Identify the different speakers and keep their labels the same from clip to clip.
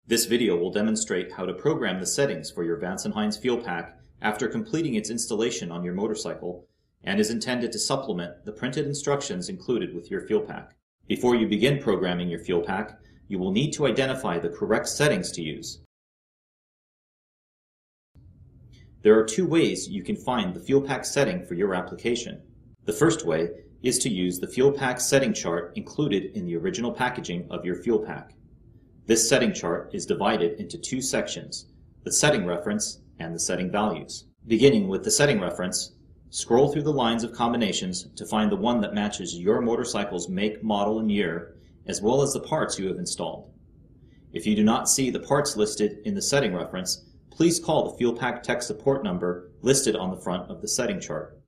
Speaker 1: This video will demonstrate how to program the settings for your Vance and Hines Fuelpak after completing its installation on your motorcycle, and is intended to supplement the printed instructions included with your Fuelpak. Before you begin programming your Fuelpak, you will need to identify the correct settings to use. There are two ways you can find the Fuelpak setting for your application. The first way is to use the Fuelpak setting chart included in the original packaging of your Fuelpak. This setting chart is divided into two sections, the setting reference and the setting values. Beginning with the setting reference, scroll through the lines of combinations to find the one that matches your motorcycle's make, model, and year, as well as the parts you have installed. If you do not see the parts listed in the setting reference, please call the Fuelpak tech support number listed on the front of the setting chart.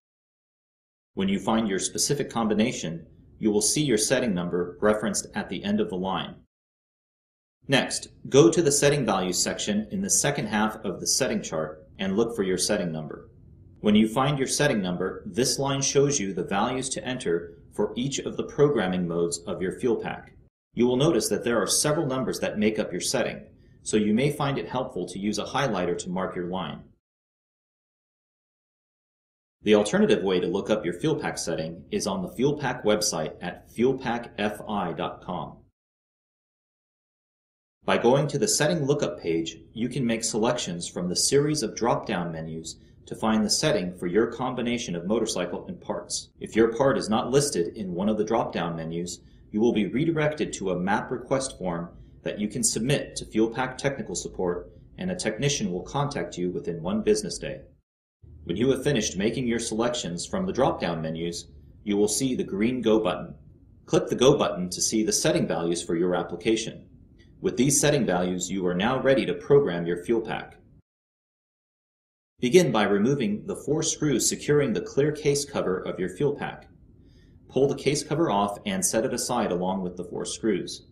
Speaker 1: When you find your specific combination, you will see your setting number referenced at the end of the line. Next, go to the setting values section in the second half of the setting chart and look for your setting number. When you find your setting number, this line shows you the values to enter for each of the programming modes of your Fuelpak. You will notice that there are several numbers that make up your setting, so you may find it helpful to use a highlighter to mark your line. The alternative way to look up your Fuelpak setting is on the Fuelpak website at fuelpakfi.com. By going to the Setting Lookup page, you can make selections from the series of drop-down menus to find the setting for your combination of motorcycle and parts. If your part is not listed in one of the drop-down menus, you will be redirected to a map request form that you can submit to Fuelpak technical support, and a technician will contact you within 1 business day. When you have finished making your selections from the drop-down menus, you will see the green Go button. Click the Go button to see the setting values for your application. With these setting values, you are now ready to program your Fuelpak. Begin by removing the 4 screws securing the clear case cover of your Fuelpak. Pull the case cover off and set it aside along with the 4 screws.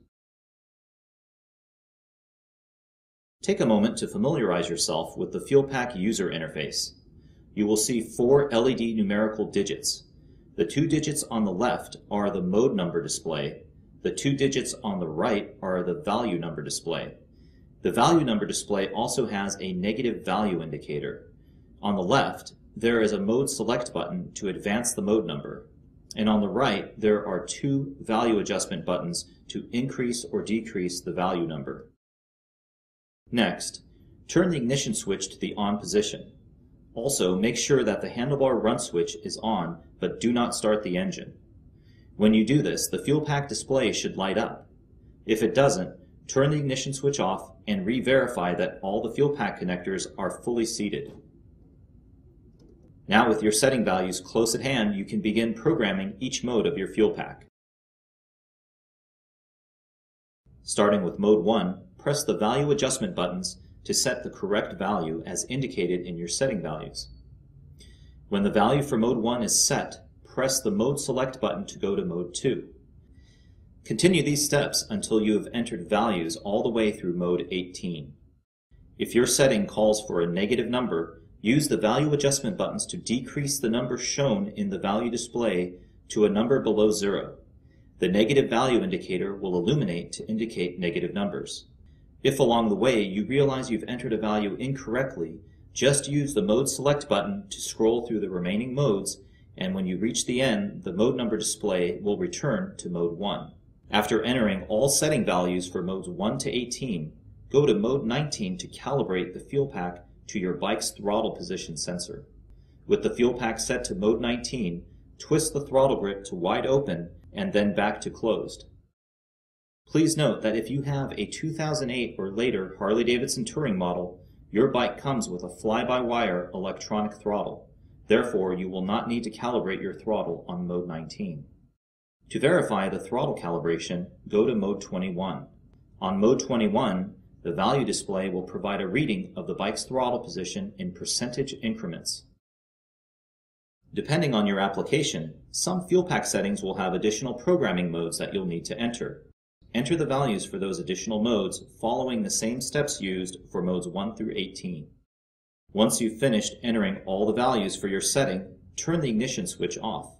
Speaker 1: Take a moment to familiarize yourself with the Fuelpak user interface. You will see 4 LED numerical digits. The 2 digits on the left are the mode number display. The 2 digits on the right are the value number display. The value number display also has a negative value indicator. On the left, there is a mode select button to advance the mode number. And on the right, there are 2 value adjustment buttons to increase or decrease the value number. Next, turn the ignition switch to the on position. Also, make sure that the handlebar run switch is on, but do not start the engine. When you do this, the Fuelpak display should light up. If it doesn't, turn the ignition switch off and re-verify that all the Fuelpak connectors are fully seated. Now, with your setting values close at hand, you can begin programming each mode of your Fuelpak. Starting with Mode 1, press the value adjustment buttons to set the correct value as indicated in your setting values. When the value for Mode 1 is set, press the Mode Select button to go to Mode 2. Continue these steps until you have entered values all the way through Mode 18. If your setting calls for a negative number, use the value adjustment buttons to decrease the number shown in the value display to a number below 0. The negative value indicator will illuminate to indicate negative numbers. If along the way you realize you've entered a value incorrectly, just use the Mode Select button to scroll through the remaining modes, and when you reach the end, the mode number display will return to Mode 1. After entering all setting values for Modes 1 to 18, go to Mode 19 to calibrate the Fuelpak to your bike's throttle position sensor. With the Fuelpak set to Mode 19, twist the throttle grip to wide open and then back to closed. Please note that if you have a 2008 or later Harley-Davidson touring model, your bike comes with a fly-by-wire electronic throttle. Therefore, you will not need to calibrate your throttle on Mode 19. To verify the throttle calibration, go to Mode 21. On Mode 21, the value display will provide a reading of the bike's throttle position in percentage increments. Depending on your application, some Fuelpak settings will have additional programming modes that you'll need to enter. Enter the values for those additional modes following the same steps used for Modes 1 through 18. Once you've finished entering all the values for your setting, turn the ignition switch off.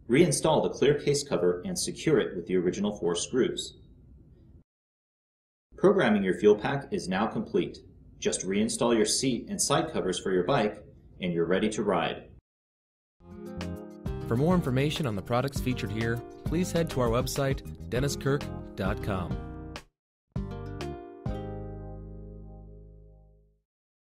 Speaker 1: Reinstall the clear case cover and secure it with the original 4 screws. Programming your fuel pack is now complete. Just reinstall your seat and side covers for your bike, and you're ready to ride.
Speaker 2: For more information on the products featured here, please head to our website, denniskirk.com.